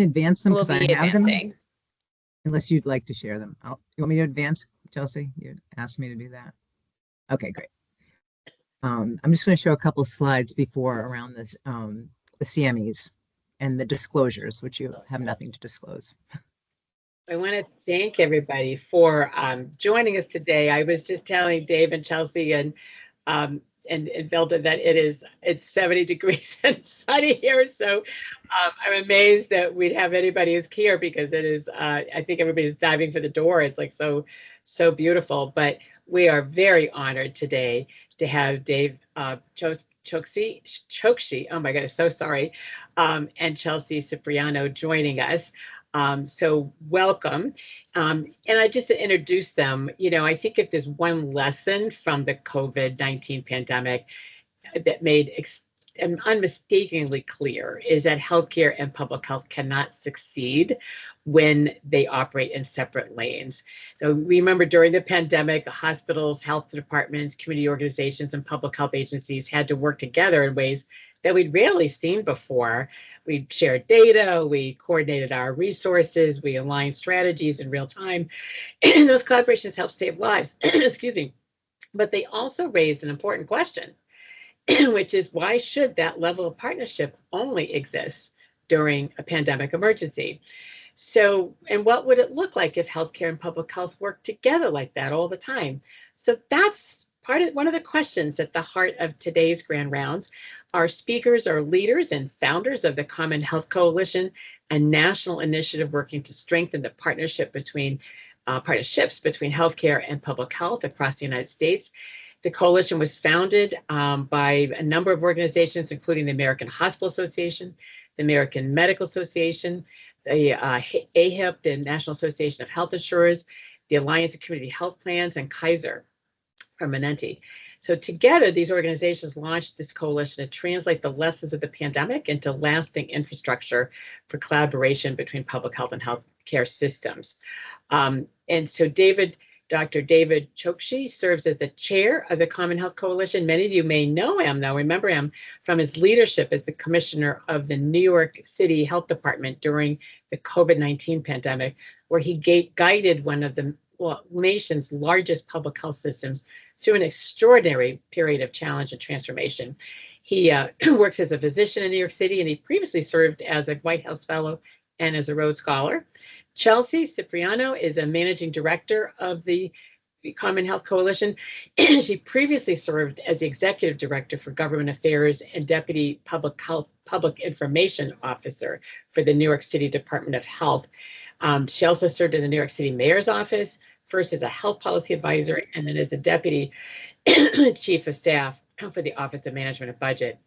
advance them We'll because I be have them, advancing. unless you'd like to share them. You want me to advance, Chelsea? You asked me to do that. Okay, great. I'm just going to show a couple of slides before around this, the CMEs and the disclosures, which you have nothing to disclose. I want to thank everybody for joining us today. I was just telling Dave and Chelsea and Velda that it's 70 degrees and sunny here. So I'm amazed that we'd have anybody who's here because it is, I think everybody's diving for the door. It's like so beautiful. But we are very honored today to have Dave Chokshi, oh my goodness, so sorry, and Chelsea Cipriano joining us. So welcome. And I just to introduce them, I think if there's one lesson from the COVID-19 pandemic that made unmistakably clear is that healthcare and public health cannot succeed when they operate in separate lanes. So remember during the pandemic, the hospitals, health departments, community organizations, and public health agencies had to work together in ways that we'd rarely seen before. We shared data, we coordinated our resources, we aligned strategies in real time, and those collaborations helped save lives. Excuse me. But they also raised an important question, which is why should that level of partnership only exist during a pandemic emergency? So, and what would it look like if healthcare and public health worked together like that all the time? So that's one of the questions at the heart of today's Grand Rounds. Our speakers are leaders and founders of the Common Health Coalition, a national initiative working to strengthen the partnerships between healthcare and public health across the United States. The coalition was founded by a number of organizations, including the American Hospital Association, the American Medical Association, the AHIP, the National Association of Health Insurers, the Alliance of Community Health Plans, and Kaiser Permanente. So together, these organizations launched this coalition to translate the lessons of the pandemic into lasting infrastructure for collaboration between public health and healthcare systems. And so Dr. David Chokshi serves as the chair of the Common Health Coalition. Many of you may know him, though. Remember him from his leadership as the commissioner of the New York City Health Department during the COVID-19 pandemic, where he guided one of the nation's largest public health systems through an extraordinary period of challenge and transformation. He works as a physician in New York City, and he previously served as a White House Fellow and as a Rhodes Scholar. Chelsea Cipriano is a managing director of the Common Health Coalition. She previously served as the executive director for government affairs and deputy public information officer for the New York City Department of Health. She also served in the New York City Mayor's office, first as a health policy advisor, and then as the deputy chief of staff for the Office of Management and Budget.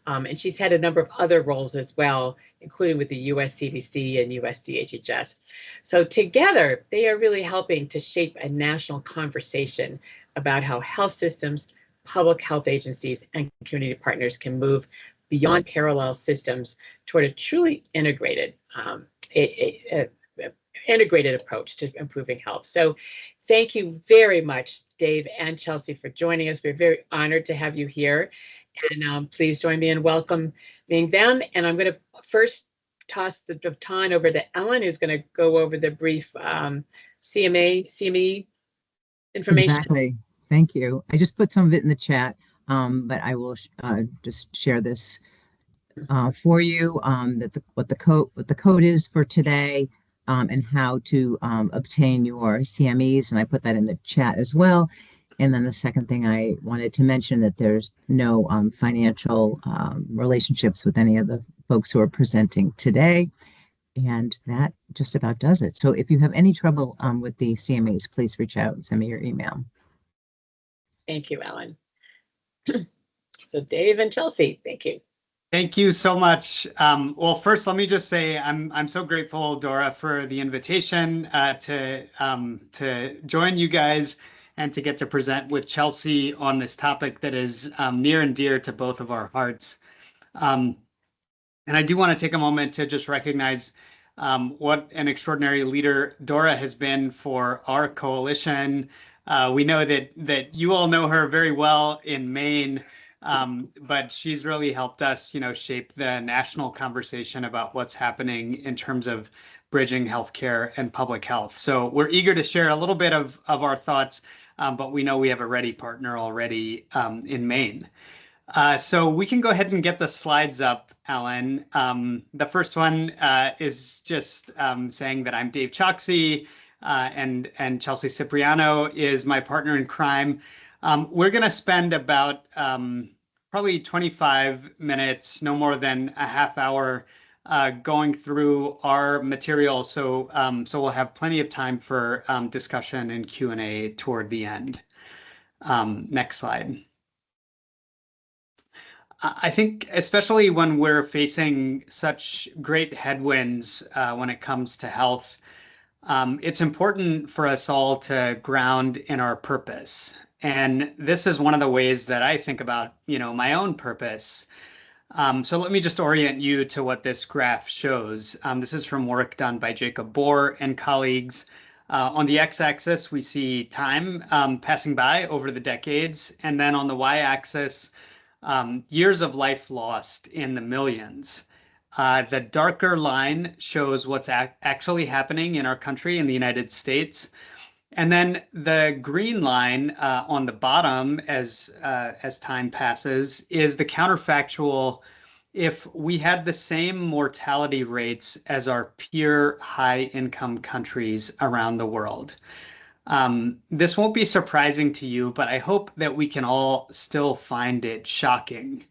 And she's had a number of other roles as well, including with the US CDC and US DHHS. So together, they are really helping to shape a national conversation about how health systems, public health agencies, and community partners can move beyond parallel systems toward a truly integrated approach to improving health. So thank you very much, Dave and Chelsea, for joining us. We're very honored to have you here. And please join me in welcoming them. And I'm going to first toss the baton over to Ellen, who's going to go over the brief CME information. Exactly. Thank you. I just put some of it in the chat, but I will just share this for you, what the code is for today, and how to obtain your CMEs. And I put that in the chat as well. And then the second thing I wanted to mention that there's no financial relationships with any of the folks who are presenting today. And that just about does it. So if you have any trouble with the CMEs, please reach out and send me your email. Thank you, Ellen. So Dave and Chelsea, thank you. Thank you so much. Well, first, let me just say I'm so grateful, Dora, for the invitation to join you guys and to get to present with Chelsea on this topic that is near and dear to both of our hearts. And I do want to take a moment to just recognize what an extraordinary leader Dora has been for our coalition. We know that you all know her very well in Maine. But she's really helped us, shape the national conversation about what's happening in terms of bridging healthcare and public health. So we're eager to share a little bit of our thoughts, but we know we have a ready partner already in Maine. So we can go ahead and get the slides up, Alan. The first one is just saying that I'm Dave Chokshi, and Chelsea Cipriano is my partner in crime. We're going to spend about probably 25 minutes, no more than a half hour, going through our material. So we'll have plenty of time for discussion and Q&A toward the end. Next slide. I think especially when we're facing such great headwinds when it comes to health, it's important for us all to ground in our purpose. And this is one of the ways that I think about, my own purpose. So let me just orient you to what this graph shows. This is from work done by Jacob Bohr and colleagues. On the x-axis, we see time passing by over the decades. And then on the y-axis, years of life lost in the millions. The darker line shows what's actually happening in our country, in the United States. And then the green line on the bottom, as time passes, is the counterfactual. If we had the same mortality rates as our peer high-income countries around the world. This won't be surprising to you, but I hope that we can all still find it shocking.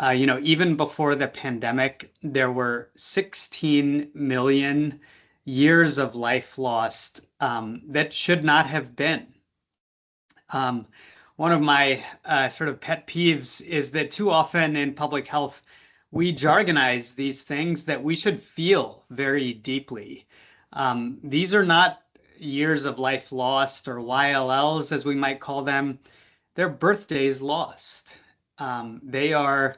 Even before the pandemic, there were 16 million years of life lost that should not have been. One of my sort of pet peeves is that too often in public health, we jargonize these things that we should feel very deeply. These are not years of life lost, or YLLs as we might call them. They're birthdays lost. They are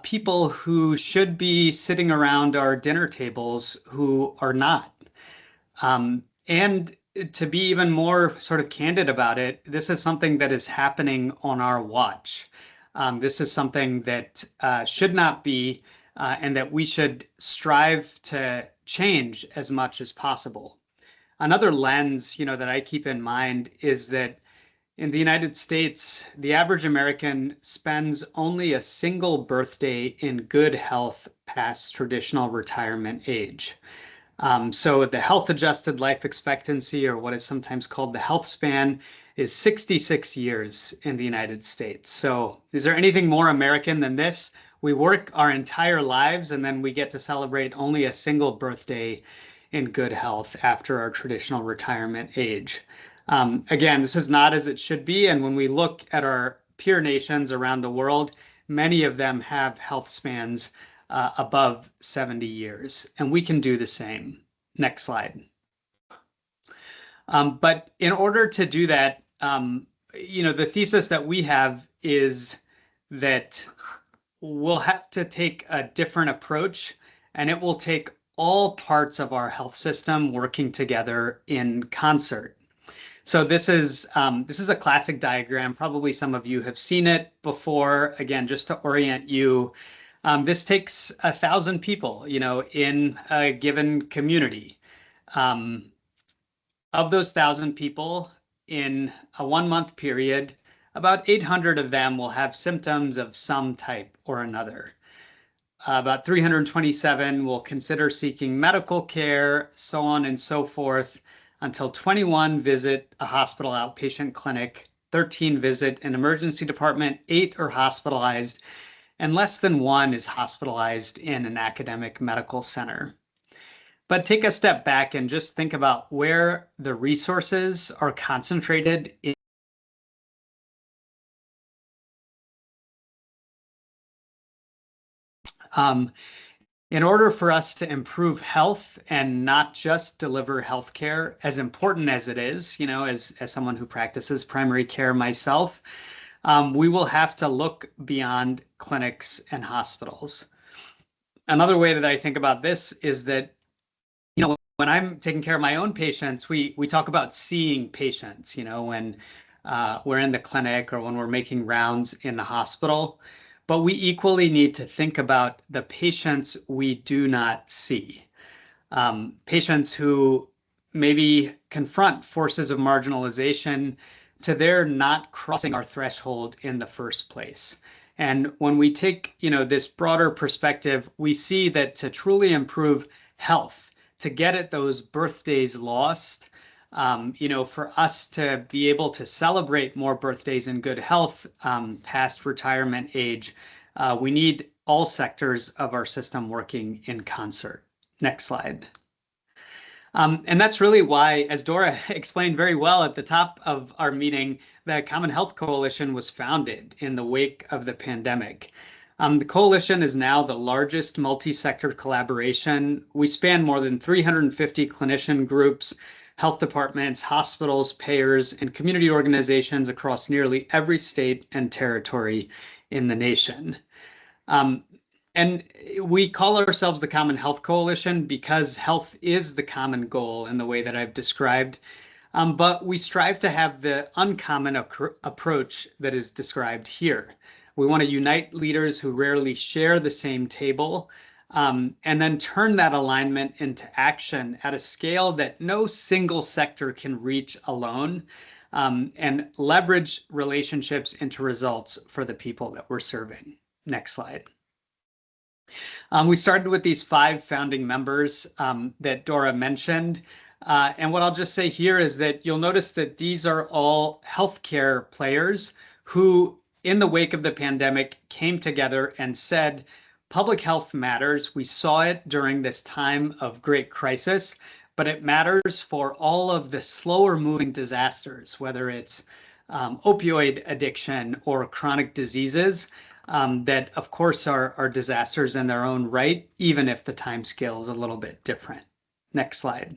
people who should be sitting around our dinner tables who are not. And to be even more sort of candid about it, this is something that is happening on our watch. This is something that should not be, and that we should strive to change as much as possible. Another lens, that I keep in mind is that in the United States, the average American spends only a single birthday in good health past traditional retirement age. So the health-adjusted life expectancy, or what is sometimes called the health span, is 66 years in the United States. So is there anything more American than this? We work our entire lives, and then we get to celebrate only a single birthday in good health after our traditional retirement age. Again, this is not as it should be. And when we look at our peer nations around the world, many of them have health spans above 70 years, and we can do the same. Next slide. But in order to do that, the thesis that we have is that we'll have to take a different approach, and it will take all parts of our health system working together in concert. So this is a classic diagram. Probably some of you have seen it before. Again, just to orient you, this takes 1,000 people, in a given community. Of those 1,000 people, in a 1-month period, about 800 of them will have symptoms of some type or another. About 327 will consider seeking medical care, so on and so forth, until 21 visit a hospital outpatient clinic, 13 visit an emergency department, 8 are hospitalized, and less than 1 is hospitalized in an academic medical center. But take a step back and just think about where the resources are concentrated in order for us to improve health and not just deliver healthcare, as important as it is, as someone who practices primary care myself, we will have to look beyond clinics and hospitals. Another way that I think about this is that, when I'm taking care of my own patients, we talk about seeing patients, when we're in the clinic or when we're making rounds in the hospital. But we equally need to think about the patients we do not see. Patients who maybe confront forces of marginalization to their not crossing our threshold in the first place. And when we take, this broader perspective, we see that to truly improve health, to get at those birthdays lost, for us to be able to celebrate more birthdays in good health past retirement age, we need all sectors of our system working in concert. Next slide. And that's really why, as Dora explained very well at the top of our meeting, the Common Health Coalition was founded in the wake of the pandemic. The coalition is now the largest multi-sector collaboration. We span more than 350 clinician groups, health departments, hospitals, payers, and community organizations across nearly every state and territory in the nation. And we call ourselves the Common Health Coalition because health is the common goal in the way that I've described. But we strive to have the uncommon approach that is described here. We want to unite leaders who rarely share the same table, and then turn that alignment into action at a scale that no single sector can reach alone, and leverage relationships into results for the people that we're serving. Next slide. We started with these 5 founding members that Dora mentioned. And what I'll just say here is that you'll notice that these are all healthcare players who, in the wake of the pandemic, came together and said, public health matters. We saw it during this time of great crisis, but it matters for all of the slower moving disasters, whether it's opioid addiction or chronic diseases. That, of course, are disasters in their own right, even if the time scale is a little bit different. Next slide.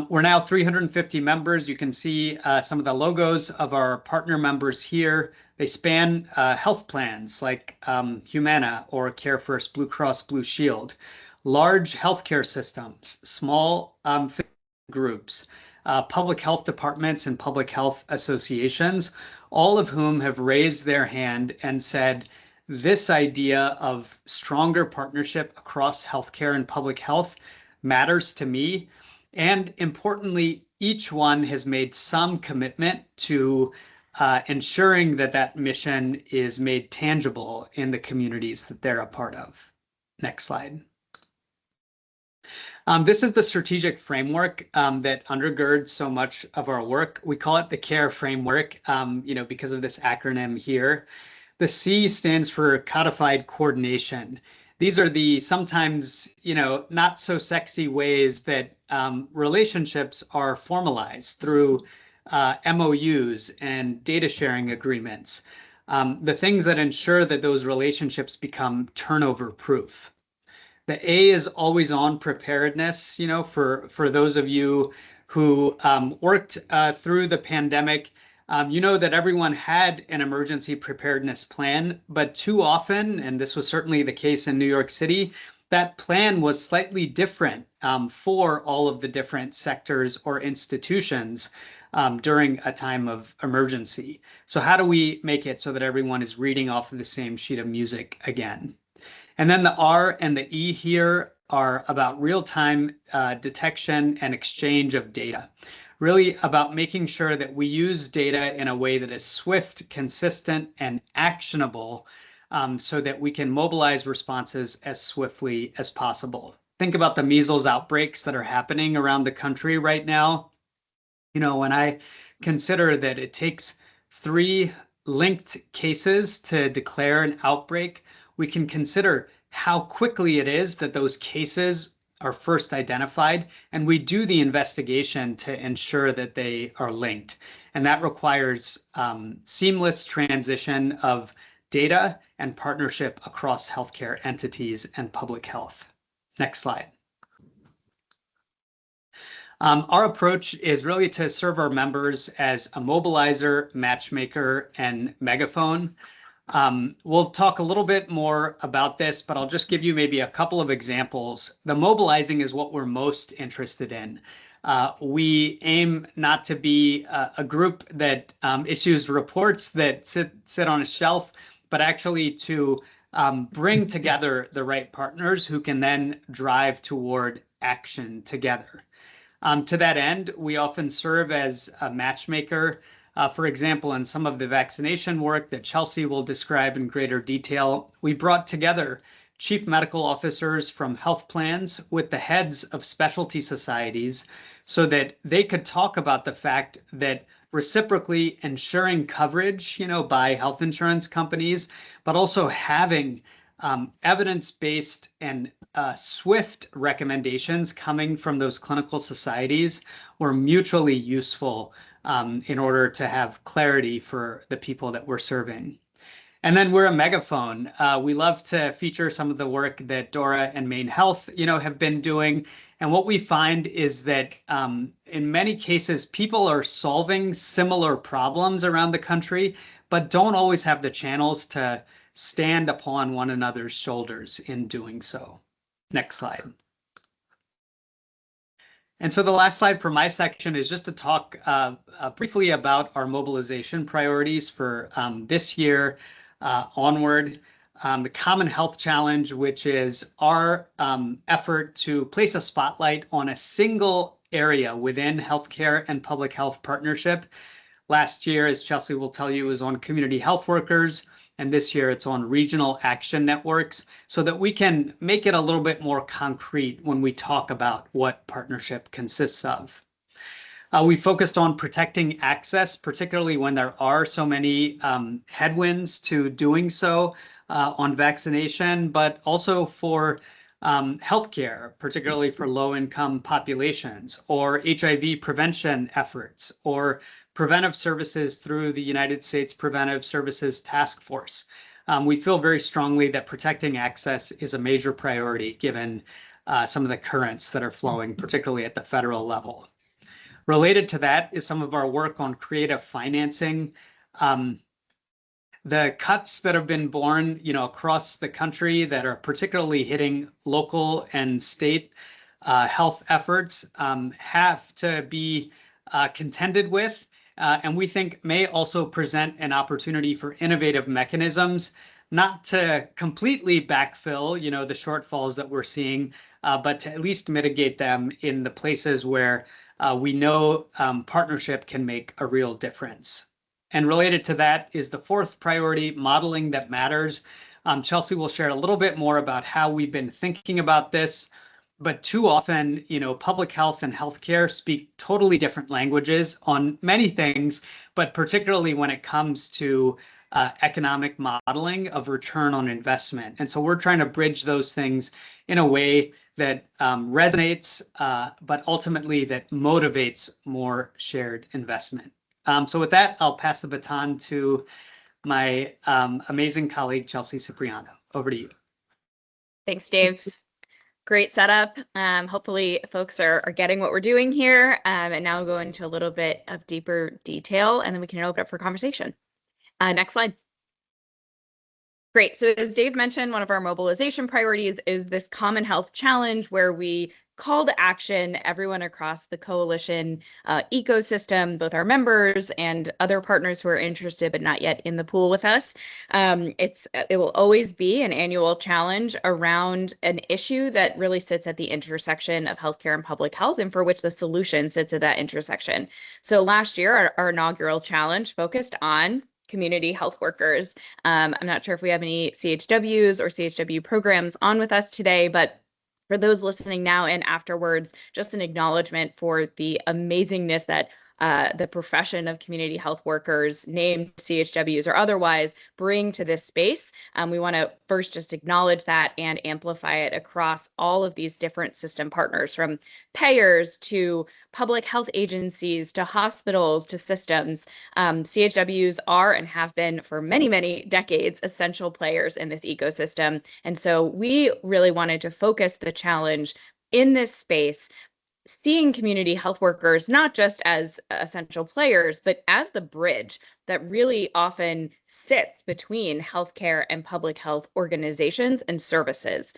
We're now 350 members. You can see some of the logos of our partner members here. They span health plans like Humana or Care First, Blue Cross Blue Shield, large healthcare systems, small groups, public health departments and public health associations, all of whom have raised their hand and said, this idea of stronger partnership across healthcare and public health matters to me. And importantly, each one has made some commitment to ensuring that that mission is made tangible in the communities that they're a part of. Next slide. This is the strategic framework that undergirds so much of our work. We call it the CARE framework, because of this acronym here. The C stands for codified coordination. These are the sometimes, not so sexy ways that relationships are formalized through MOUs and data sharing agreements. The things that ensure that those relationships become turnover proof. The A is always on preparedness, for those of you who worked through the pandemic, that everyone had an emergency preparedness plan, but too often, and this was certainly the case in New York City, that plan was slightly different for all of the different sectors or institutions during a time of emergency. So how do we make it so that everyone is reading off of the same sheet of music again? And then the R and the E here are about real-time detection and exchange of data. Really about making sure that we use data in a way that is swift, consistent, and actionable, so that we can mobilize responses as swiftly as possible. Think about the measles outbreaks that are happening around the country right now. When I consider that it takes 3 linked cases to declare an outbreak, we can consider how quickly it is that those cases are first identified, and we do the investigation to ensure that they are linked. And that requires seamless transition of data and partnership across healthcare entities and public health. Next slide. Our approach is really to serve our members as a mobilizer, matchmaker, and megaphone. We'll talk a little bit more about this, but I'll just give you maybe a couple of examples. The mobilizing is what we're most interested in. We aim not to be a group that issues reports that sit on a shelf, but actually to bring together the right partners who can then drive toward action together. To that end, we often serve as a matchmaker. For example, in some of the vaccination work that Chelsea will describe in greater detail, we brought together chief medical officers from health plans with the heads of specialty societies so that they could talk about the fact that reciprocally ensuring coverage, by health insurance companies, but also having evidence-based and swift recommendations coming from those clinical societies were mutually useful in order to have clarity for the people that we're serving. And then we're a megaphone. We love to feature some of the work that Dora and MaineHealth, have been doing. And what we find is that in many cases, people are solving similar problems around the country, but don't always have the channels to stand upon one another's shoulders in doing so. Next slide. And so the last slide for my section is just to talk briefly about our mobilization priorities for this year onward. The Common Health Challenge, which is our effort to place a spotlight on a single area within healthcare and public health partnership. Last year, as Chelsea will tell you, was on community health workers. And this year it's on regional action networks so that we can make it a little bit more concrete when we talk about what partnership consists of. We focused on protecting access, particularly when there are so many headwinds to doing so on vaccination, but also for healthcare, particularly for low-income populations, or HIV prevention efforts, or preventive services through the United States Preventive Services Task Force. We feel very strongly that protecting access is a major priority given some of the currents that are flowing, particularly at the federal level. Related to that is some of our work on creative financing. The cuts that have been borne, across the country that are particularly hitting local and state health efforts have to be contended with. And we think may also present an opportunity for innovative mechanisms, not to completely backfill, the shortfalls that we're seeing, but to at least mitigate them in the places where we know partnership can make a real difference. And related to that is the fourth priority, modeling that matters. Chelsea will share a little bit more about how we've been thinking about this. But too often, public health and healthcare speak totally different languages on many things, but particularly when it comes to economic modeling of return on investment. And so we're trying to bridge those things in a way that resonates, but ultimately that motivates more shared investment. So with that, I'll pass the baton to my amazing colleague, Chelsea Cipriano. Over to you. Thanks, Dave. Great setup. Hopefully folks are getting what we're doing here, and now we'll go into a little bit of deeper detail, and then we can open up for conversation. Next slide. Great. So as Dave mentioned, one of our mobilization priorities is this Common Health Challenge, where we call to action everyone across the coalition ecosystem, both our members and other partners who are interested but not yet in the pool with us. It will always be an annual challenge around an issue that really sits at the intersection of healthcare and public health, and for which the solution sits at that intersection. So last year, our inaugural challenge focused on community health workers. I'm not sure if we have any CHWs or CHW programs on with us today, but for those listening now and afterwards, just an acknowledgement for the amazingness that the profession of community health workers, named CHWs or otherwise, bring to this space. We want to first just acknowledge that and amplify it across all of these different system partners, from payers to public health agencies to hospitals to systems. CHWs are and have been for many, many decades essential players in this ecosystem. And so we really wanted to focus the challenge in this space, seeing community health workers not just as essential players, but as the bridge that really often sits between healthcare and public health organizations and services,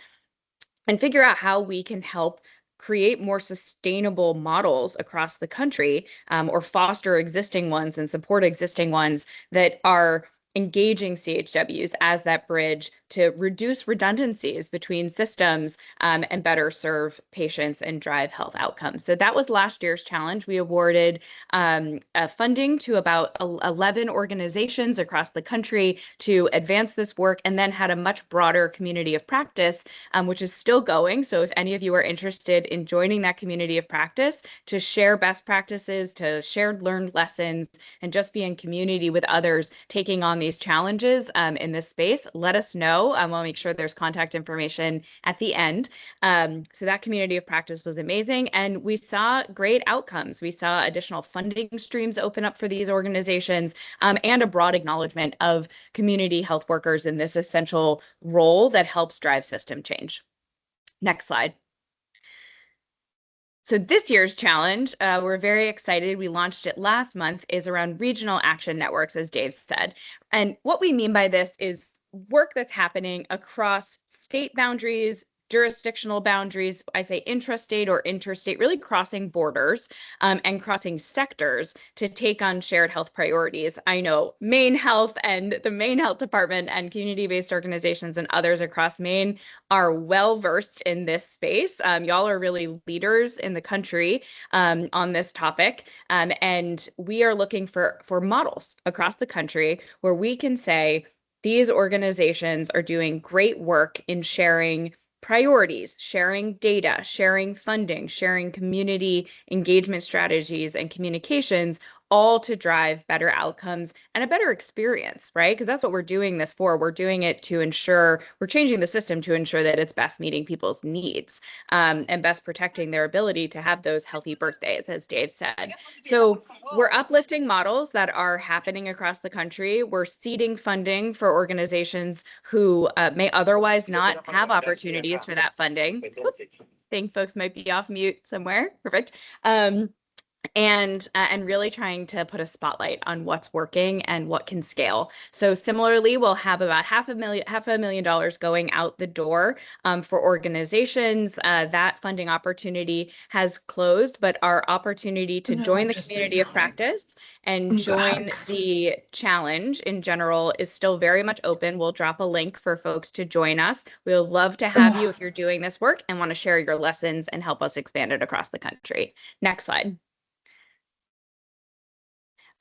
and figure out how we can help create more sustainable models across the country, or foster existing ones and support existing ones that are engaging CHWs as that bridge to reduce redundancies between systems, and better serve patients and drive health outcomes. So that was last year's challenge. We awarded funding to about 11 organizations across the country to advance this work, and then had a much broader community of practice, which is still going. So if any of you are interested in joining that community of practice to share best practices, to share learned lessons, and just be in community with others taking on these challenges in this space, let us know. We'll make sure there's contact information at the end. So that community of practice was amazing, and we saw great outcomes. We saw additional funding streams open up for these organizations, and a broad acknowledgement of community health workers in this essential role that helps drive system change. Next slide. So this year's challenge, we're very excited. We launched it last month, is around regional action networks, as Dave said. And what we mean by this is work that's happening across state boundaries, jurisdictional boundaries, I say intrastate or interstate, really crossing borders, and crossing sectors to take on shared health priorities. I know MaineHealth and the MaineHealth Department and community-based organizations and others across Maine are well-versed in this space. Y'all are really leaders in the country on this topic. And we are looking for models across the country where we can say, these organizations are doing great work in sharing priorities, sharing data, sharing funding, sharing community engagement strategies and communications, all to drive better outcomes and a better experience, right? Because that's what we're doing this for. We're doing it to ensure, we're changing the system to ensure that it's best meeting people's needs, and best protecting their ability to have those healthy birthdays, as Dave said. So we're uplifting models that are happening across the country. We're seeding funding for organizations who may otherwise not have opportunities for that funding. Oops, I think folks might be off mute somewhere. Perfect. And really trying to put a spotlight on what's working and what can scale. So similarly, we'll have about $500,000 going out the door for organizations. That funding opportunity has closed, but our opportunity to join the community of practice and join the challenge in general is still very much open. We'll drop a link for folks to join us. We'll love to have you if you're doing this work and want to share your lessons and help us expand it across the country. Next slide.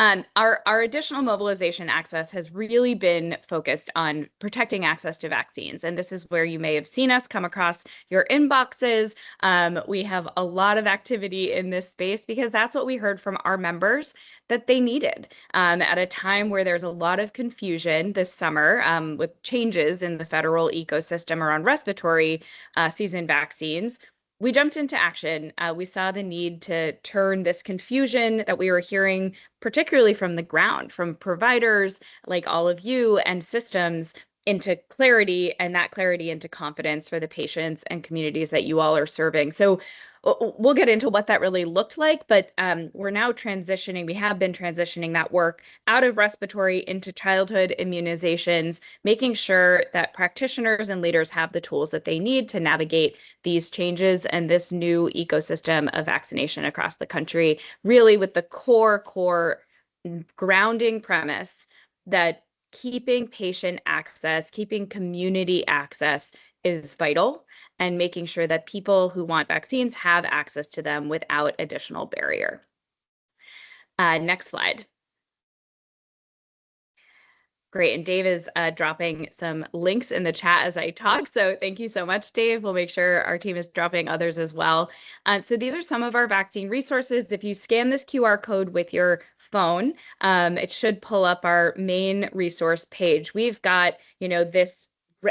Our additional mobilization access has really been focused on protecting access to vaccines. And this is where you may have seen us come across your inboxes. We have a lot of activity in this space because that's what we heard from our members that they needed at a time where there's a lot of confusion this summer with changes in the federal ecosystem around respiratory season vaccines. We jumped into action. We saw the need to turn this confusion that we were hearing, particularly from the ground, from providers like all of you and systems, into clarity, and that clarity into confidence for the patients and communities that you all are serving. So we'll get into what that really looked like, but we're now transitioning, we have been transitioning that work out of respiratory into childhood immunizations, making sure that practitioners and leaders have the tools that they need to navigate these changes and this new ecosystem of vaccination across the country, really with the core grounding premise that keeping patient access, keeping community access is vital, and making sure that people who want vaccines have access to them without additional barrier. Next slide. Great, and Dave is dropping some links in the chat as I talk, so thank you so much, Dave. We'll make sure our team is dropping others as well. So these are some of our vaccine resources. If you scan this QR code with your phone, it should pull up our main resource page. We've got,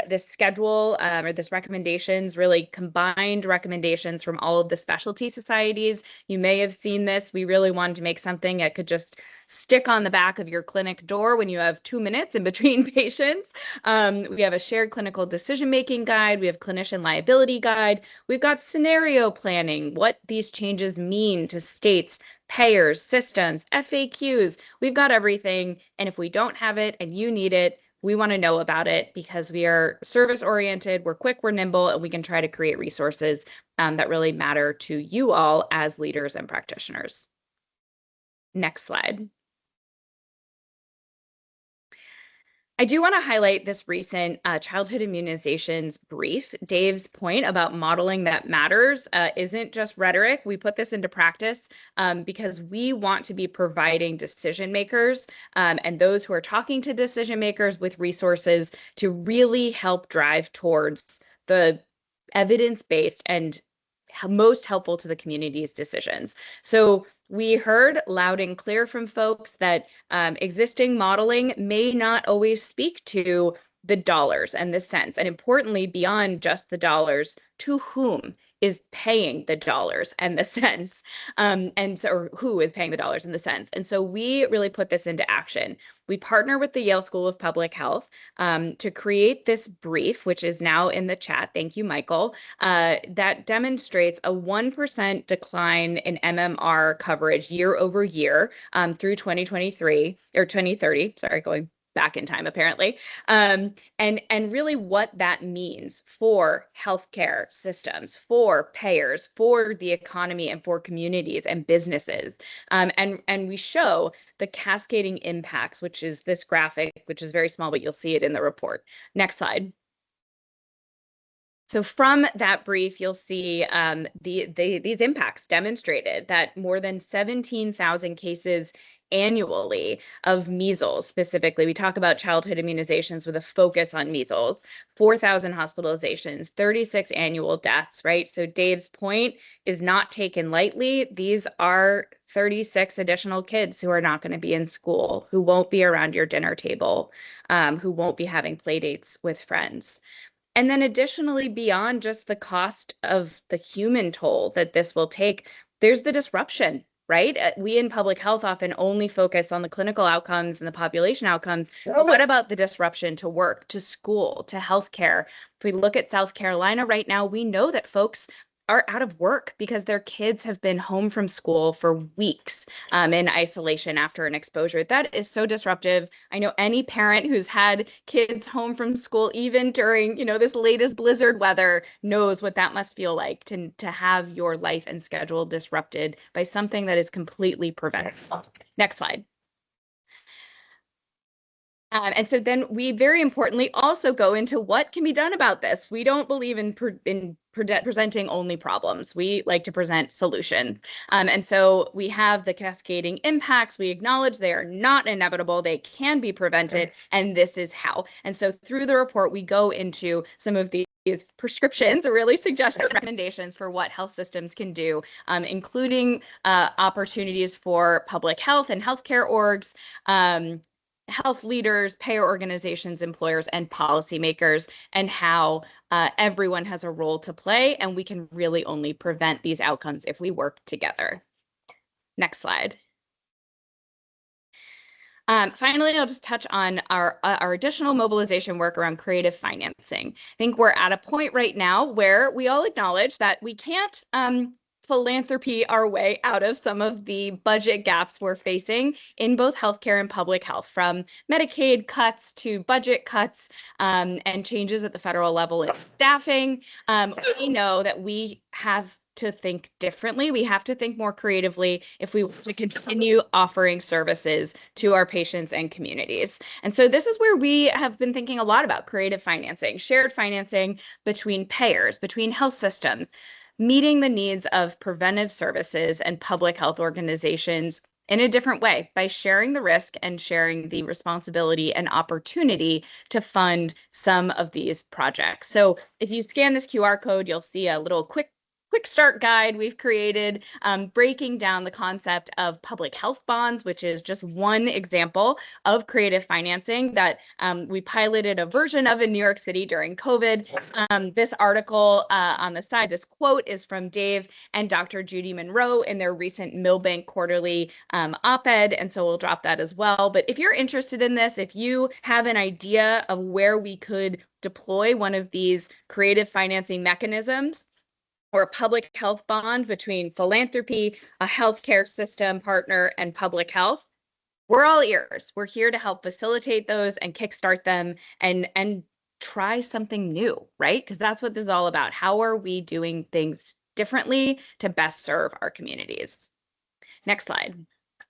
this schedule or this recommendations, really combined recommendations from all of the specialty societies. You may have seen this. We really wanted to make something that could just stick on the back of your clinic door when you have 2 minutes in between patients. We have a shared clinical decision-making guide. We have clinician liability guide. We've got scenario planning, what these changes mean to states, payers, systems, FAQs. We've got everything. And if we don't have it and you need it, we want to know about it because we are service oriented, we're quick, we're nimble, and we can try to create resources that really matter to you all as leaders and practitioners. Next slide. I do want to highlight this recent childhood immunizations brief. Dave's point about modeling that matters isn't just rhetoric. We put this into practice because we want to be providing decision makers and those who are talking to decision makers with resources to really help drive towards the evidence-based and most helpful to the community's decisions. So we heard loud and clear from folks that existing modeling may not always speak to the dollars and the cents, and importantly, beyond just the dollars, to whom is paying the dollars and the cents, or who is paying the dollars and the cents. And so we really put this into action. We partner with the Yale School of Public Health to create this brief, which is now in the chat. Thank you, Michael. That demonstrates a 1% decline in MMR coverage year over year through 2023 or 2030. Sorry, going back in time, apparently, and really what that means for healthcare systems, for payers, for the economy, and for communities and businesses. And we show the cascading impacts, which is this graphic, which is very small, but you'll see it in the report. Next slide. So from that brief, you'll see these impacts demonstrated that more than 17,000 cases annually of measles specifically. We talk about childhood immunizations with a focus on measles, 4,000 hospitalizations, 36 annual deaths, right? So Dave's point is not taken lightly. These are 36 additional kids who are not going to be in school, who won't be around your dinner table, who won't be having play dates with friends. And then additionally, beyond just the cost of the human toll that this will take, there's the disruption, right? We in public health often only focus on the clinical outcomes and the population outcomes. But what about the disruption to work, to school, to healthcare? If we look at South Carolina right now, we know that folks are out of work because their kids have been home from school for weeks in isolation after an exposure. That is so disruptive. I know any parent who's had kids home from school, even during, this latest blizzard weather, knows what that must feel like to have your life and schedule disrupted by something that is completely preventable. Next slide. And so then we very importantly also go into what can be done about this. We don't believe in presenting only problems. We like to present solutions. And so we have the cascading impacts. We acknowledge they are not inevitable. They can be prevented. And this is how. And so through the report, we go into some of these prescriptions or really suggested recommendations for what health systems can do, including opportunities for public health and healthcare orgs, health leaders, payer organizations, employers, and policymakers, and how everyone has a role to play, and we can really only prevent these outcomes if we work together. Next slide. Finally, I'll just touch on our additional mobilization work around creative financing. I think we're at a point right now where we all acknowledge that we can't philanthropy our way out of some of the budget gaps we're facing in both healthcare and public health, from Medicaid cuts to budget cuts and changes at the federal level in staffing. We know that we have to think differently. We have to think more creatively if we want to continue offering services to our patients and communities. And so this is where we have been thinking a lot about creative financing, shared financing between payers, between health systems, meeting the needs of preventive services and public health organizations in a different way by sharing the risk and sharing the responsibility and opportunity to fund some of these projects. So if you scan this QR code, you'll see a little quick start guide we've created, breaking down the concept of public health bonds, which is just one example of creative financing that we piloted a version of in New York City during COVID. This article on the side, this quote is from Dave and Dr. Judy Monroe in their recent Milbank Quarterly op-ed, and so we'll drop that as well. But if you're interested in this, if you have an idea of where we could deploy one of these creative financing mechanisms, or a public health bond between philanthropy, a healthcare system partner, and public health, we're all ears. We're here to help facilitate those and kickstart them and try something new, right? Because that's what this is all about. How are we doing things differently to best serve our communities? Next slide. I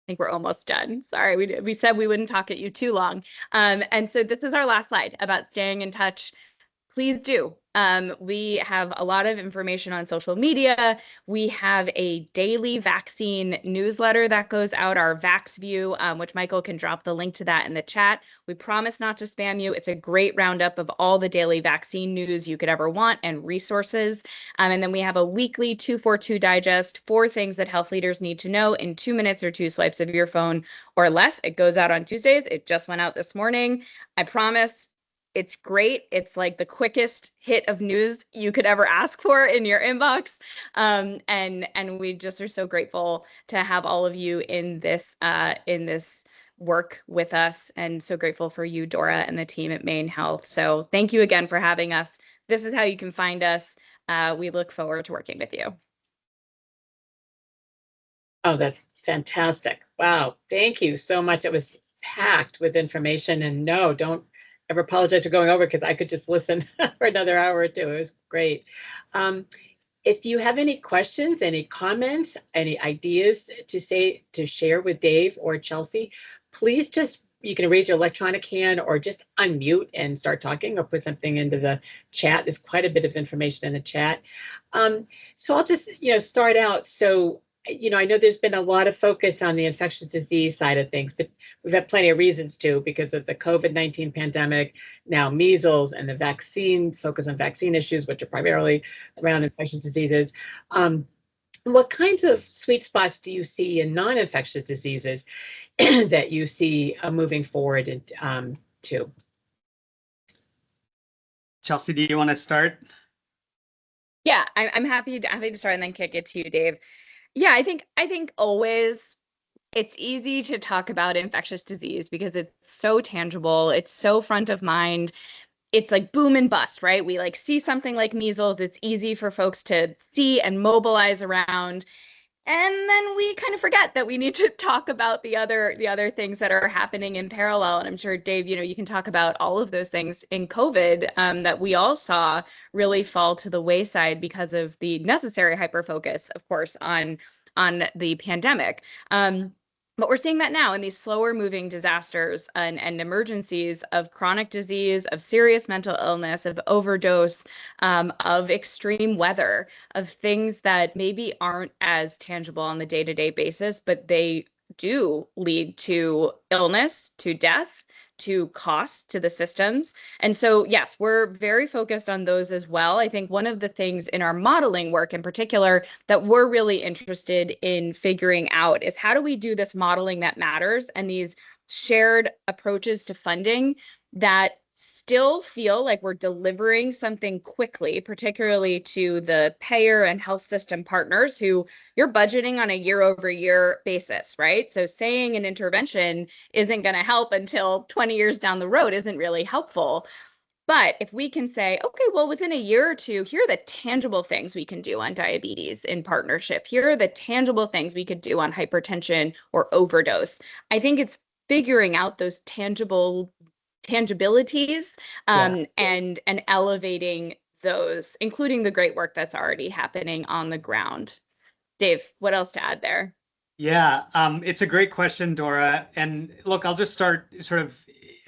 think we're almost done. Sorry, we said we wouldn't talk at you too long. And so this is our last slide about staying in touch. Please do. We have a lot of information on social media. We have a daily vaccine newsletter that goes out, our VaxView, which Michael can drop the link to that in the chat. We promise not to spam you. It's a great roundup of all the daily vaccine news you could ever want and resources. And then we have a weekly 242 digest, 4 things that health leaders need to know in 2 minutes or 2 swipes of your phone or less. It goes out on Tuesdays. It just went out this morning. I promise. It's great. It's like the quickest hit of news you could ever ask for in your inbox. And we just are so grateful to have all of you in this work with us, and so grateful for you, Dora, and the team at MaineHealth. So thank you again for having us. This is how you can find us. We look forward to working with you. Oh, that's fantastic. Wow. Thank you so much. It was packed with information, and no, don't ever apologize for going over, because I could just listen for another hour or two. It was great. If you have any questions, any comments, any ideas to share with Dave or Chelsea, please you can raise your electronic hand or just unmute and start talking, or put something into the chat. There's quite a bit of information in the chat. So I'll just, start out. So, I know there's been a lot of focus on the infectious disease side of things, but we've had plenty of reasons to, because of the COVID-19 pandemic, now measles, and the focus on vaccine issues, which are primarily around infectious diseases. What kinds of sweet spots do you see in non-infectious diseases that you see moving forward to? Chelsea, do you want to start? Yeah, I'm happy to start and then kick it to you, Dave. Yeah, I think always it's easy to talk about infectious disease because it's so tangible, it's so front of mind. It's like boom and bust, right? We like see something like measles, it's easy for folks to see and mobilize around. And then we kind of forget that we need to talk about the other things that are happening in parallel. And I'm sure, Dave, you can talk about all of those things in COVID that we all saw really fall to the wayside because of the necessary hyperfocus, of course, on the pandemic. But we're seeing that now in these slower moving disasters and emergencies of chronic disease, of serious mental illness, of overdose, of extreme weather, of things that maybe aren't as tangible on the day-to-day basis, but they do lead to illness, to death, to cost to the systems. And so, yes, we're very focused on those as well. I think one of the things in our modeling work in particular that we're really interested in figuring out is how do we do this modeling that matters and these shared approaches to funding that still feel like we're delivering something quickly, particularly to the payer and health system partners who you're budgeting on a year-over-year basis, right? So saying an intervention isn't going to help until 20 years down the road isn't really helpful. But if we can say, okay, well, within a year or two, here are the tangible things we can do on diabetes in partnership. Here are the tangible things we could do on hypertension or overdose. I think it's figuring out those tangibilities and elevating those, including the great work that's already happening on the ground. Dave, what else to add there? Yeah, it's a great question, Dora. And look, I'll just start sort of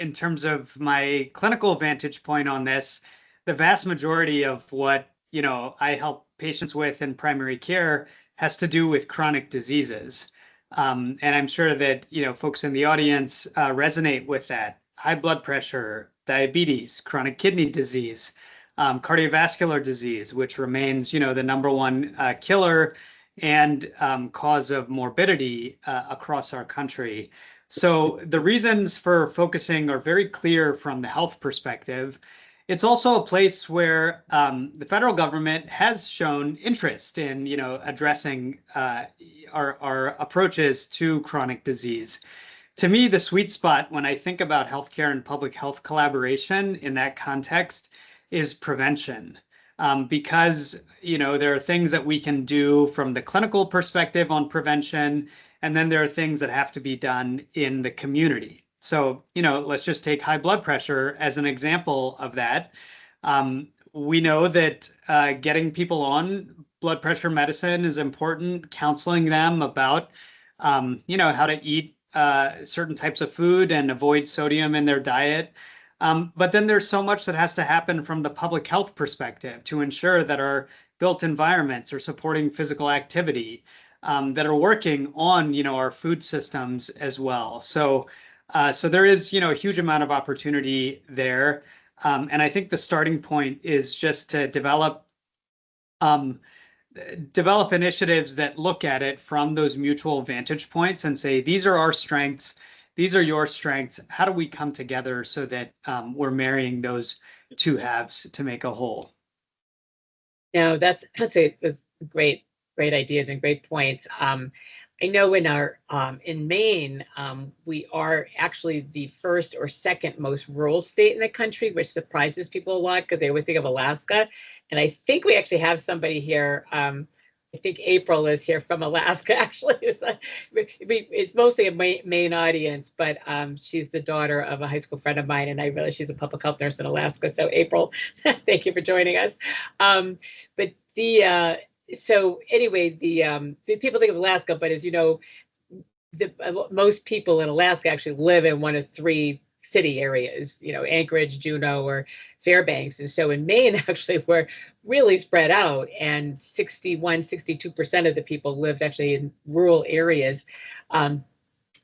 in terms of my clinical vantage point on this. The vast majority of what, I help patients with in primary care has to do with chronic diseases. And I'm sure that, folks in the audience resonate with that. High blood pressure, diabetes, chronic kidney disease, cardiovascular disease, which remains, the number one killer and cause of morbidity across our country. So the reasons for focusing are very clear from the health perspective. It's also a place where the federal government has shown interest in, addressing our approaches to chronic disease. To me, the sweet spot when I think about healthcare and public health collaboration in that context is prevention. because, there are things that we can do from the clinical perspective on prevention, and then there are things that have to be done in the community. So, let's just take high blood pressure as an example of that. We know that getting people on blood pressure medicine is important, counseling them about, how to eat certain types of food and avoid sodium in their diet. But then there's so much that has to happen from the public health perspective to ensure that our built environments are supporting physical activity, that are working on, our food systems as well. So there is, a huge amount of opportunity there. And I think the starting point is just to develop initiatives that look at it from those mutual vantage points and say, these are our strengths, these are your strengths. How do we come together so that we're marrying those two halves to make a whole? No, that's great ideas and great points. I know in Maine, we are actually the first or second most rural state in the country, which surprises people a lot because they always think of Alaska. And I think we actually have somebody here. I think April is here from Alaska, actually. It's mostly a Maine audience, but she's the daughter of a high school friend of mine, and I realize she's a public health nurse in Alaska. So April, thank you for joining us. But so anyway, the people think of Alaska, but as you know, most people in Alaska actually live in one of three city areas, Anchorage, Juneau, or Fairbanks. And so in Maine, actually, we're really spread out, and 62% of the people lived actually in rural areas. And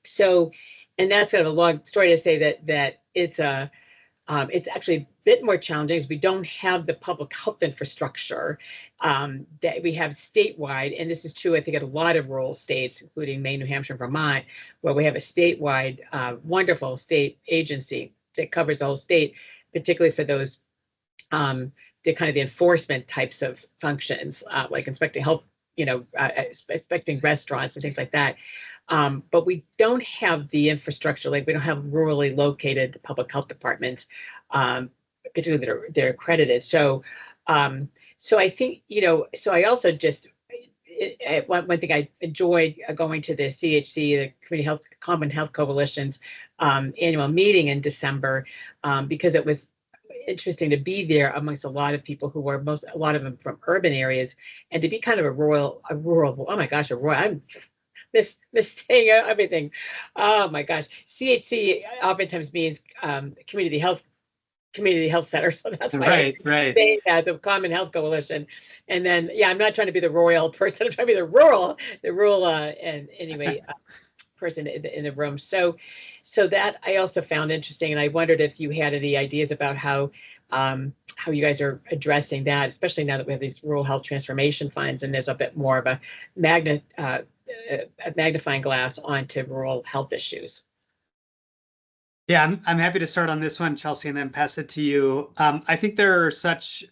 that's kind of a long story to say that it's actually a bit more challenging because we don't have the public health infrastructure that we have statewide. And this is true, I think, in a lot of rural states, including Maine, New Hampshire, and Vermont, where we have a statewide, wonderful state agency that covers the whole state, particularly for those, the kind of the enforcement types of functions, like inspecting health, inspecting restaurants and things like that. But we don't have the infrastructure, like we don't have rurally located public health departments, particularly that are accredited. So I think, so I also just, one thing I enjoyed going to the CHC, the Community Health Common Health Coalition's annual meeting in December, because it was interesting to be there amongst a lot of people who were a lot of them from urban areas, and to be kind of a rural, oh my gosh, I'm saying everything. Oh my gosh. CHC oftentimes means community health center. So that's why right. They as a Common Health Coalition. And then, I'm not trying to be the royal person. I'm trying to be the rural, and anyway, person in the room. So that I also found interesting. And I wondered if you had any ideas about how you guys are addressing that, especially now that we have these rural health transformation funds, and there's a bit more of a magnifying glass onto rural health issues. Yeah, I'm happy to start on this one, Chelsea, and then pass it to you. I think there are such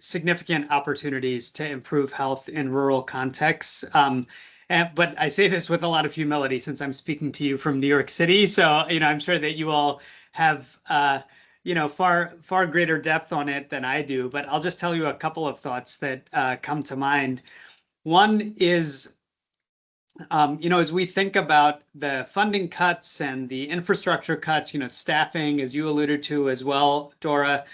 significant opportunities to improve health in rural contexts. But I say this with a lot of humility since I'm speaking to you from New York City. So, I'm sure that you all have, far greater depth on it than I do. But I'll just tell you a couple of thoughts that come to mind. One is, as we think about the funding cuts and the infrastructure cuts, staffing, as you alluded to as well, Dora,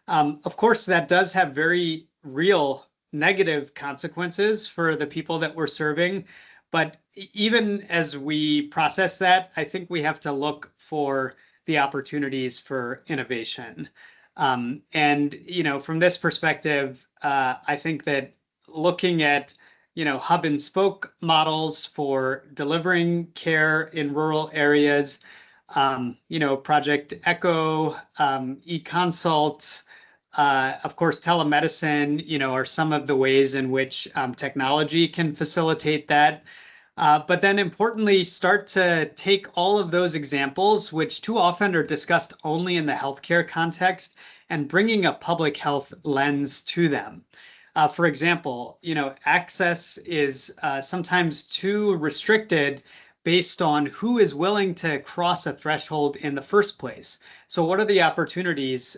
of course, that does have very real negative consequences for the people that we're serving. But even as we process that, I think we have to look for the opportunities for innovation. And, from this perspective, I think that looking at hub and spoke models for delivering care in rural areas, Project Echo, e-consults, of course, telemedicine, are some of the ways in which technology can facilitate that. But then importantly, start to take all of those examples, which too often are discussed only in the healthcare context, and bringing a public health lens to them. For example, access is sometimes too restricted based on who is willing to cross a threshold in the first place. So what are the opportunities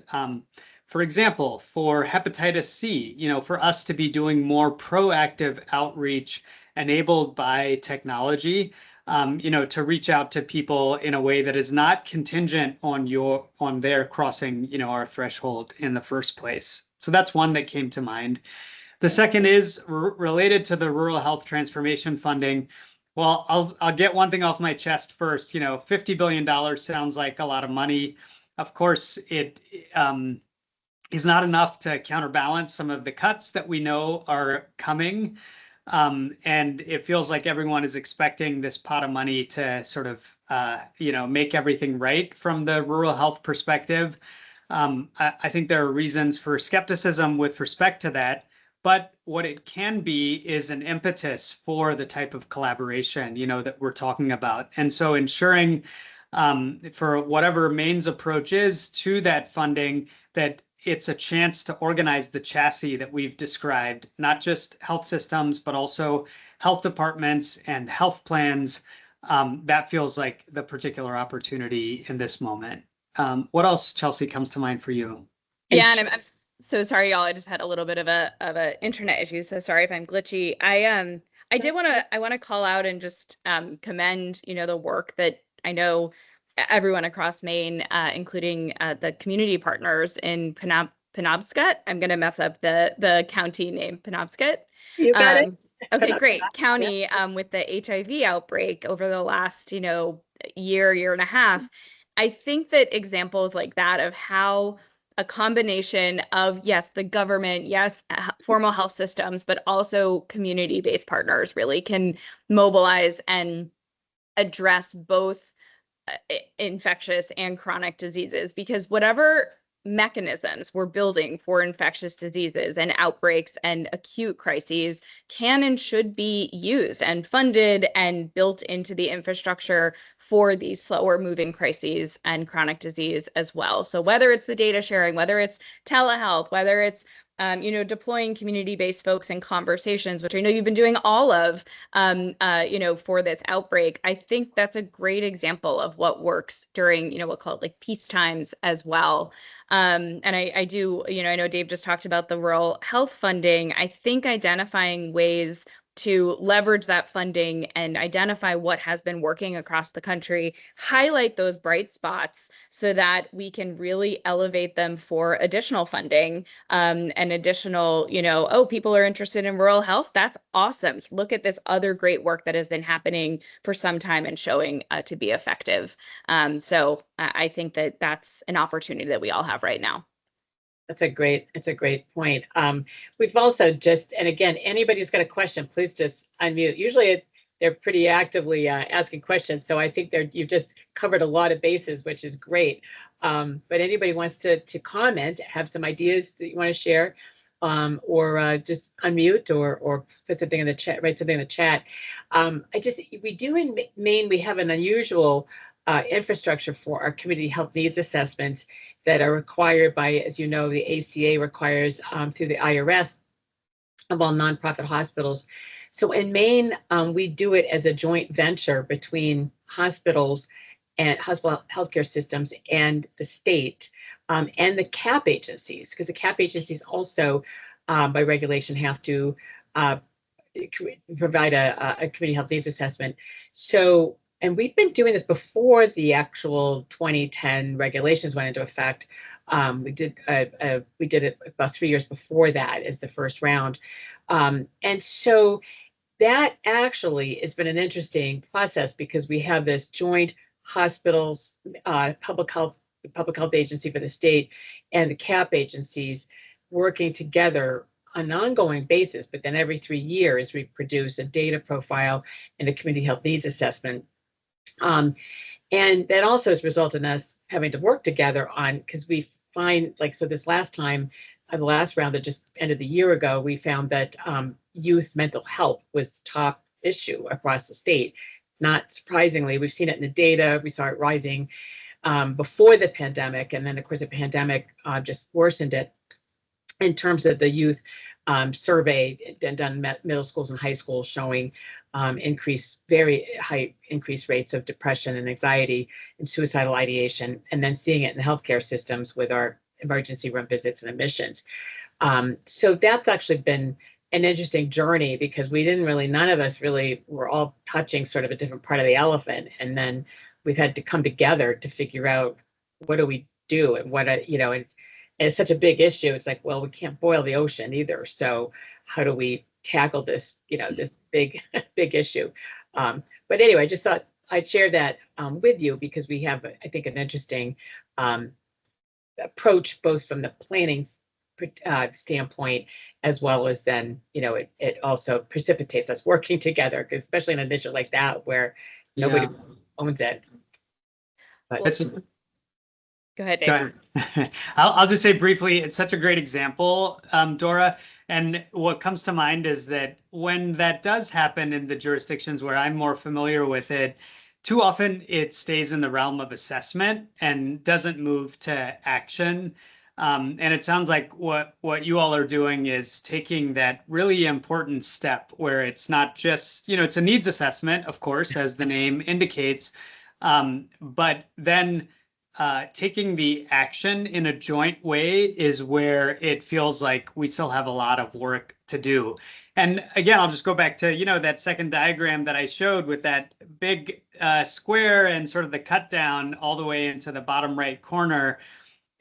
For example, for hepatitis C, for us to be doing more proactive outreach enabled by technology, to reach out to people in a way that is not contingent on their crossing, our threshold in the first place. So that's one that came to mind. The second is related to the rural health transformation funding. Well, I'll get one thing off my chest first. $50 billion sounds like a lot of money. Of course, it is not enough to counterbalance some of the cuts that we know are coming. And it feels like everyone is expecting this pot of money to sort of, make everything right from the rural health perspective. I think there are reasons for skepticism with respect to that. But what it can be is an impetus for the type of collaboration, that we're talking about. And so ensuring for whatever Maine's approach is to that funding, that it's a chance to organize the chassis that we've described, not just health systems, but also health departments and health plans. That feels like the particular opportunity in this moment. What else, Chelsea, comes to mind for you? Yeah, and I'm so sorry, y'all. I just had a little bit of a internet issue, so sorry if I'm glitchy. I want to call out and just commend the work that I know everyone across Maine, including the community partners in Penobscot. I'm gonna mess up the county name, Penobscot. You got it. Okay, great. County with the HIV outbreak over the last year and a half. I think that examples like that of how a combination of, yes, the government, yes, formal health systems, but also community-based partners really can mobilize and address both infectious and chronic diseases, because whatever mechanisms we're building for infectious diseases and outbreaks and acute crises can and should be used and funded and built into the infrastructure for these slower moving crises and chronic disease as well. So whether it's the data sharing, whether it's telehealth, whether it's deploying community-based folks in conversations, which I know you've been doing all of, for this outbreak. I think that's a great example of what works during, we'll call it like peace times as well. And I do, I know Dave just talked about the rural health funding. I think identifying ways to leverage that funding and identify what has been working across the country, highlight those bright spots so that we can really elevate them for additional funding and additional, people are interested in rural health. That's awesome. Look at this other great work that has been happening for some time and showing to be effective. So I think that that's an opportunity that we all have right now. It's a great point. We've also and again, anybody's got a question, please just unmute. Usually they're pretty actively asking questions. So I think you've just covered a lot of bases, which is great. But anybody wants to comment, have some ideas that you want to share, or just unmute or put something in the chat, write something in the chat. We do in Maine, we have an unusual infrastructure for our community health needs assessments that are required by, as you know, the ACA requires through the IRS of all nonprofit hospitals. So in Maine, we do it as a joint venture between hospitals and hospital healthcare systems and the state and the CAP agencies, because the CAP agencies also, by regulation, have to provide a community health needs assessment. So, and we've been doing this before the actual 2010 regulations went into effect. We did it about 3 years before that as the first round. And so that actually has been an interesting process because we have this joint hospitals, public health agency for the state and the CAP agencies working together on an ongoing basis, but then every 3 years we produce a data profile and a community health needs assessment. And that also has resulted in us having to work together on, because we find, like, so this last time, the last round that just ended the year ago, we found that youth mental health was the top issue across the state. Not surprisingly, we've seen it in the data. We saw it rising before the pandemic, and then of course the pandemic just worsened it in terms of the youth survey done middle schools and high schools showing very high increased rates of depression and anxiety and suicidal ideation, and then seeing it in the healthcare systems with our emergency room visits and admissions. So that's actually been an interesting journey because none of us really were all touching sort of a different part of the elephant. And then we've had to come together to figure out what do we do and and it's such a big issue. It's like, well, we can't boil the ocean either. So how do we tackle this, this big, big issue? But anyway, I just thought I'd share that with you because we have, I think, an interesting approach both from the planning standpoint as well as then, it also precipitates us working together, because especially in an issue like that where nobody owns it. But go ahead, Dave. Go ahead. I'll just say briefly, it's such a great example, Dora. And what comes to mind is that when that does happen in the jurisdictions where I'm more familiar with it, too often it stays in the realm of assessment and doesn't move to action. And it sounds like what you all are doing is taking that really important step where it's not just, it's a needs assessment, of course, as the name indicates, but then taking the action in a joint way is where it feels like we still have a lot of work to do. And again, I'll just go back to, that second diagram that I showed with that big square and sort of the cut down all the way into the bottom right corner.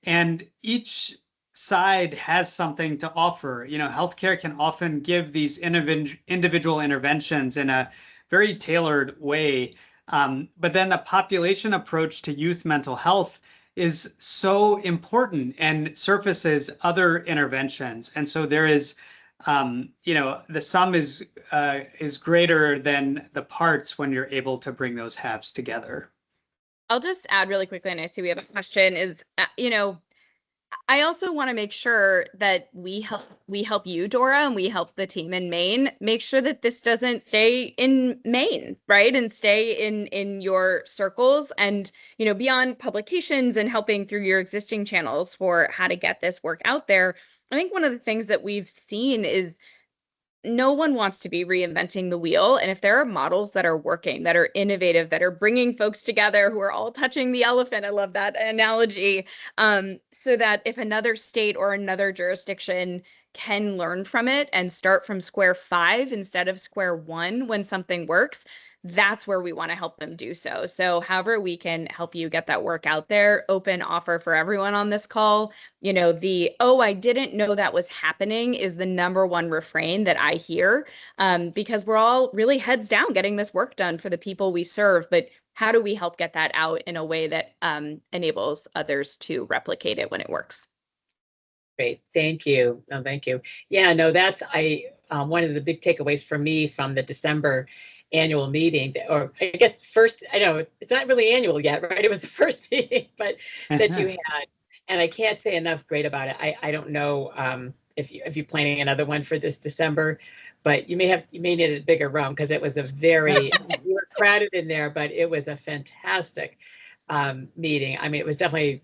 And each side has something to offer. Healthcare can often give these individual interventions in a very tailored way. But then a population approach to youth mental health is so important and surfaces other interventions. And so there is, the sum is greater than the parts when you're able to bring those halves together. I'll just add really quickly, and I see we have a question, is, I also want to make sure that we help you, Dora, and we help the team in Maine make sure that this doesn't stay in Maine, right? And stay in your circles and, beyond publications and helping through your existing channels for how to get this work out there. I think one of the things that we've seen is no one wants to be reinventing the wheel. And if there are models that are working, that are innovative, that are bringing folks together who are all touching the elephant, I love that analogy, so that if another state or another jurisdiction can learn from it and start from square 5 instead of square 1 when something works, that's where we want to help them do so. So however we can help you get that work out there, open offer for everyone on this call. I didn't know that was happening is the number one refrain that I hear, because we're all really heads down getting this work done for the people we serve. But how do we help get that out in a way that enables others to replicate it when it works? Great. Thank you. No, thank you. Yeah, no, that's one of the big takeaways for me from the December annual meeting, or I guess first, I know it's not really annual yet, right? It was the first meeting, but that you had, and I can't say enough great about it. I don't know if you're planning another one for this December, but you may need a bigger room because it was a very we were crowded in there, but it was a fantastic meeting. I mean, it was definitely,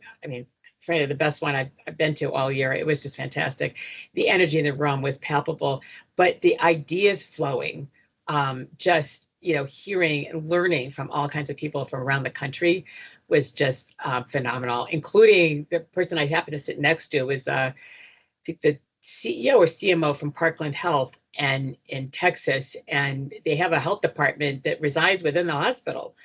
frankly, the best one I've been to all year. It was just fantastic. The energy in the room was palpable, but the ideas flowing. Just hearing and learning from all kinds of people from around the country was just phenomenal, including the person I happened to sit next to was I think the CEO or CMO from Parkland Health and in Texas, and they have a health department that resides within the hospital.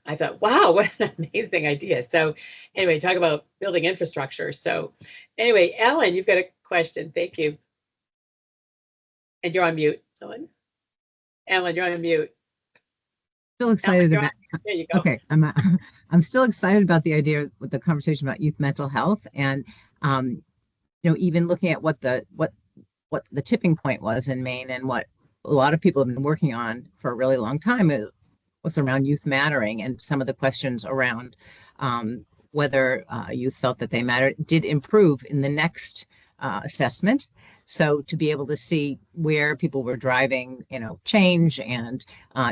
I thought, wow, what an amazing idea. So anyway, talk about building infrastructure. So anyway, Ellen, you've got a question. Thank you. And you're on mute, Ellen. Ellen, you're on mute. Still excited about. There you go. Okay, I'm still excited about the idea with the conversation about youth mental health, and even looking at what the tipping point was in Maine, and what a lot of people have been working on for a really long time was around youth mattering, and some of the questions around whether youth felt that they mattered did improve in the next assessment. So to be able to see where people were driving, change and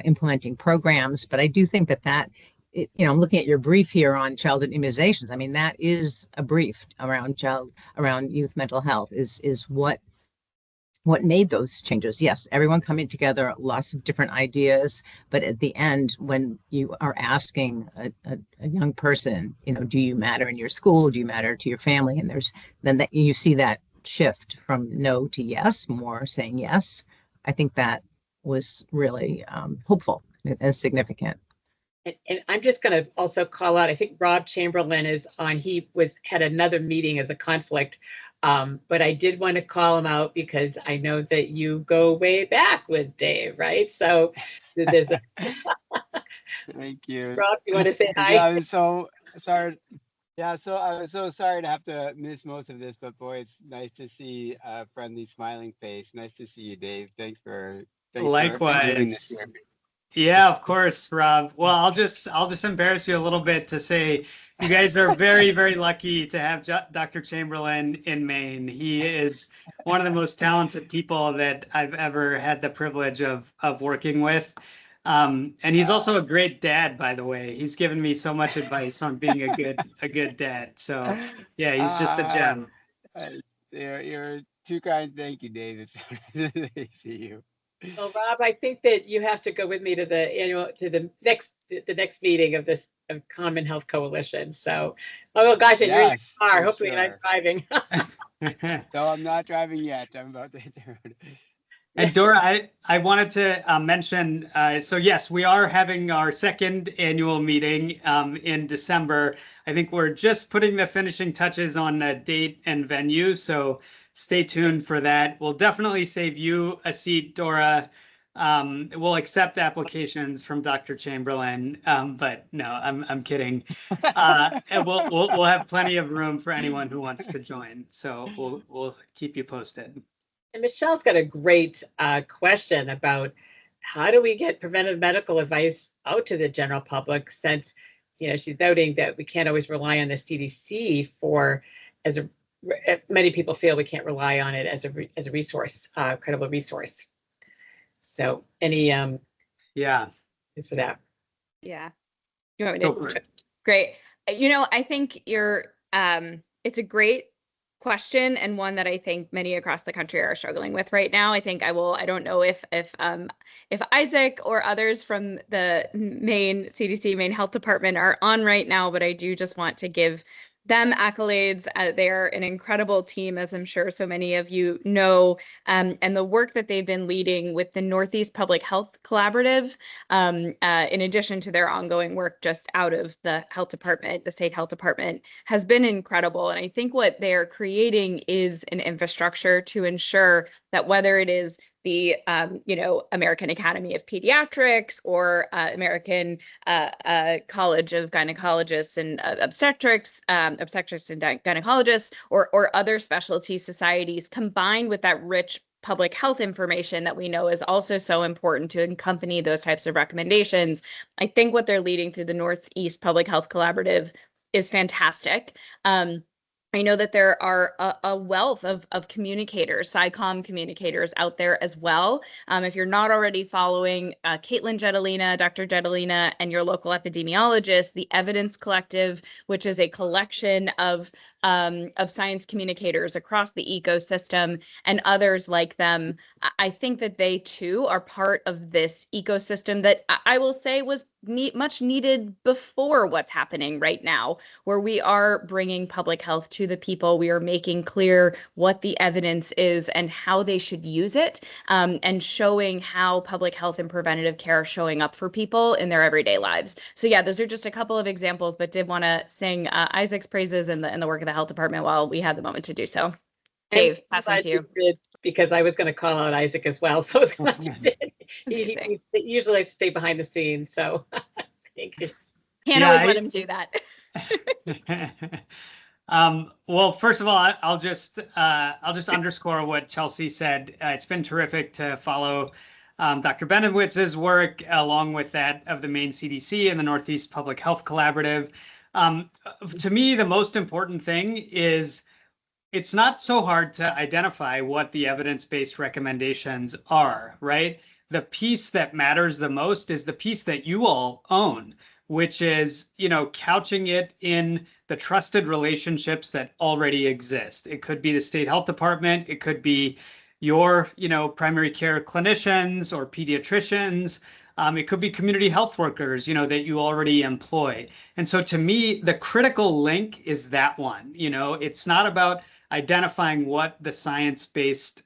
implementing programs. But I do think that I'm looking at your brief here on childhood immunizations. I mean, that is a brief around youth mental health is what what made those changes. Yes, everyone coming together, lots of different ideas, but at the end, when you are asking a young person, do you matter in your school? Do you matter to your family? And then that you see that shift from no to yes, more saying yes. I think that was really hopeful and significant. And I'm just going to also call out, I think Rob Chamberlain is on. He had another meeting as a conflict. But I did want to call him out because I know that you go way back with Dave, right? So there's a Thank you. Rob, you want to say hi? Yeah, I was so sorry. Yeah, so I was so sorry to have to miss most of this, but boy, it's nice to see a friendly, smiling face. Nice to see you, Dave. Thanks for doing this Likewise. here. Yeah, of course, Rob. Well, I'll just embarrass you a little bit to say you guys are very, very lucky to have Dr. Chamberlain in Maine. He is one of the most talented people that I've ever had the privilege of working with. And he's also a great dad, by the way. He's given me so much advice on being a good dad. So yeah, he's just a gem. You're too kind. Thank you, Dave. It's so nice to see you. Well, Rob, I think that you have to go with me to the next meeting of this Common Health Coalition. So, oh gosh, and you're in your car. Hopefully, you're not driving. No, I'm not driving yet. I'm about to hit the road. And Dora, I wanted to mention, so yes, we are having our second annual meeting in December. I think we're just putting the finishing touches on a date and venue, so stay tuned for that. We'll definitely save you a seat, Dora. We'll accept applications from Dr. Chamberlain, but no, I'm kidding. And we'll have plenty of room for anyone who wants to join. So we'll keep you posted. And Michelle's got a great question about how do we get preventive medical advice out to the general public, since she's noting that we can't always rely on the CDC many people feel we can't rely on it as a resource, credible resource. So any is for that. Yeah. You want me to? Great. I think it's a great question, and one that I think many across the country are struggling with right now. I don't know if Isaac or others from the Maine CDC, Maine Health Department are on right now, but I do just want to give them accolades. They're an incredible team, as I'm sure so many of you know, and the work that they've been leading with the Northeast Public Health Collaborative, in addition to their ongoing work just out of the health department, the state health department, has been incredible. And I think what they're creating is an infrastructure to ensure that whether it is the American Academy of Pediatrics or American College of Gynecologists and obstetrics and gynecologists, or other specialty societies, combined with that rich public health information that we know is also so important to accompany those types of recommendations. I think what they're leading through the Northeast Public Health Collaborative is fantastic. I know that there are a wealth of communicators, SciComm communicators out there as well. If you're not already following Caitlin Jedalina, Dr. Jedalina, and your local epidemiologist, the Evidence Collective, which is a collection of science communicators across the ecosystem, and others like them, I think that they too are part of this ecosystem that I will say was much needed before what's happening right now, where we are bringing public health to the people. We are making clear what the evidence is and how they should use it, and showing how public health and preventative care are showing up for people in their everyday lives. So yeah, those are just a couple of examples, but did want to sing Isaac's praises and the work of the health department while we had the moment to do so. Dave, passing to you. Because I was going to call out Isaac as well. So it's glad you did. He usually likes to stay behind the scenes. So thank you. Can't always let him do that. Well, first of all, I'll just underscore what Chelsea said. It's been terrific to follow Dr. Benewitz's work along with that of the Maine CDC and the Northeast Public Health Collaborative. To me, the most important thing is it's not so hard to identify what the evidence-based recommendations are, right? The piece that matters the most is the piece that you all own, which is, couching it in the trusted relationships that already exist. It could be the state health department. It could be your, primary care clinicians or pediatricians. It could be community health workers, that you already employ. And so to me, the critical link is that one. It's not about identifying what the science-based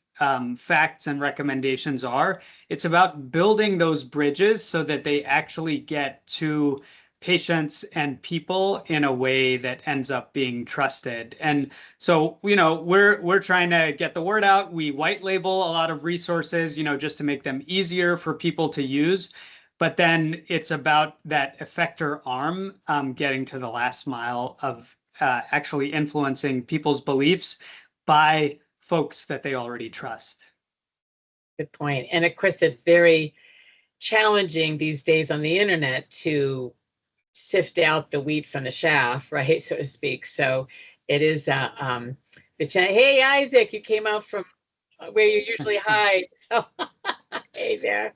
facts and recommendations are. It's about building those bridges so that they actually get to patients and people in a way that ends up being trusted. And so, we're trying to get the word out. We white label a lot of resources, just to make them easier for people to use. But then it's about that effector arm getting to the last mile of actually influencing people's beliefs by folks that they already trust. Good point. And of course, it's very challenging these days on the internet to sift out the wheat from the chaff, right, so to speak. So it is hey, Isaac, you came out from where you usually hide. So hey there.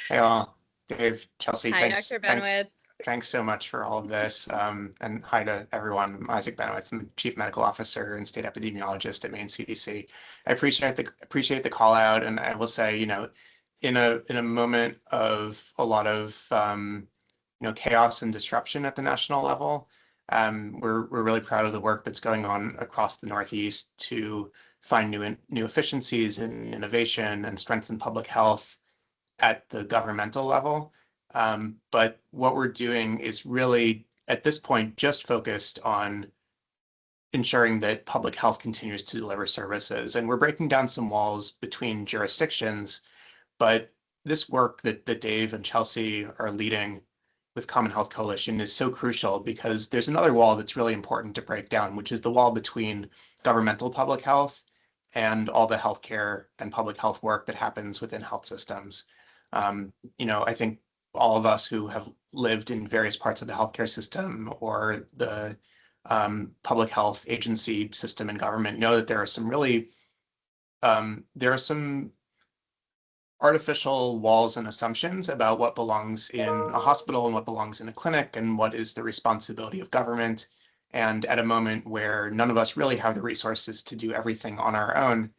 Hey all, Dave, Chelsea, Hi, Dr. Benowitz. Thanks so much for all of this. And hi to everyone. I'm Isaac Benowitz. I'm the Chief Medical Officer and State Epidemiologist at Maine CDC. I appreciate the call out, and I will say, in a moment of a lot of chaos and disruption at the national level, we're really proud of the work that's going on across the Northeast to find new efficiencies in innovation and strengthen public health at the governmental level. But what we're doing is really, at this point, just focused on ensuring that public health continues to deliver services. And we're breaking down some walls between jurisdictions, but this work that Dave and Chelsea are leading with Common Health Coalition is so crucial, because there's another wall that's really important to break down, which is the wall between governmental public health and all the healthcare and public health work that happens within health systems. I think all of us who have lived in various parts of the healthcare system or the public health agency system in government know that there are some really, artificial walls and assumptions about what belongs in a hospital and what belongs in a clinic and what is the responsibility of government. And at a moment where none of us really have the resources to do everything on our own,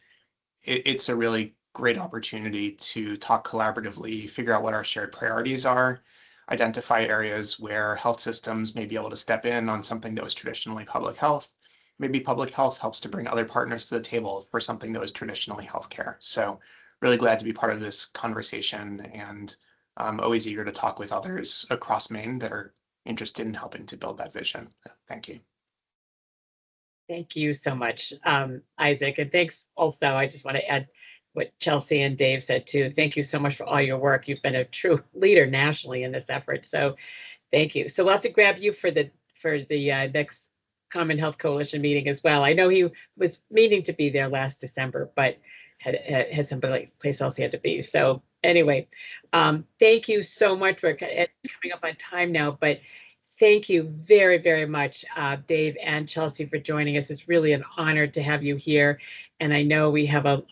it's a really great opportunity to talk collaboratively, figure out what our shared priorities are, identify areas where health systems may be able to step in on something that was traditionally public health. Maybe public health helps to bring other partners to the table for something that was traditionally healthcare. So really glad to be part of this conversation, and I'm always eager to talk with others across Maine that are interested in helping to build that vision. Thank you. Thank you so much, Isaac. And thanks also, I just want to add what Chelsea and Dave said too. Thank you so much for all your work. You've been a true leader nationally in this effort. So thank you. So we'll have to grab you for the next Common Health Coalition meeting as well. I know he was meaning to be there last December, but had somebody place else he had to be. So anyway, thank you so much. We're coming up on time now, but thank you very, very much, Dave and Chelsea, for joining us. It's really an honor to have you here. And I know we have a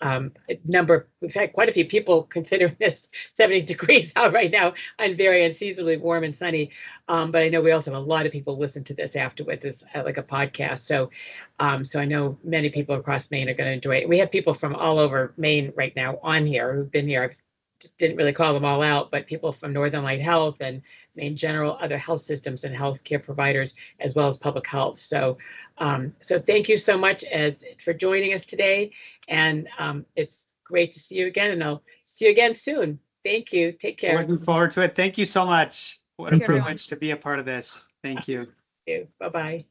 we've had quite a few people considering this 70 degrees out right now and very unseasonably warm and sunny. But I know we also have a lot of people listen to this afterwards as like a podcast. So I know many people across Maine are going to enjoy it. We have people from all over Maine right now on here who've been here. I just didn't really call them all out, but people from Northern Light Health and Maine General, other health systems and healthcare providers, as well as public health. So, so thank you so much for joining us today. And it's great to see you again, and I'll see you again soon. Thank you. Take care. Looking forward to it. Thank you so much. What a privilege to be a part of this. Thank you. Thank you. Bye-bye.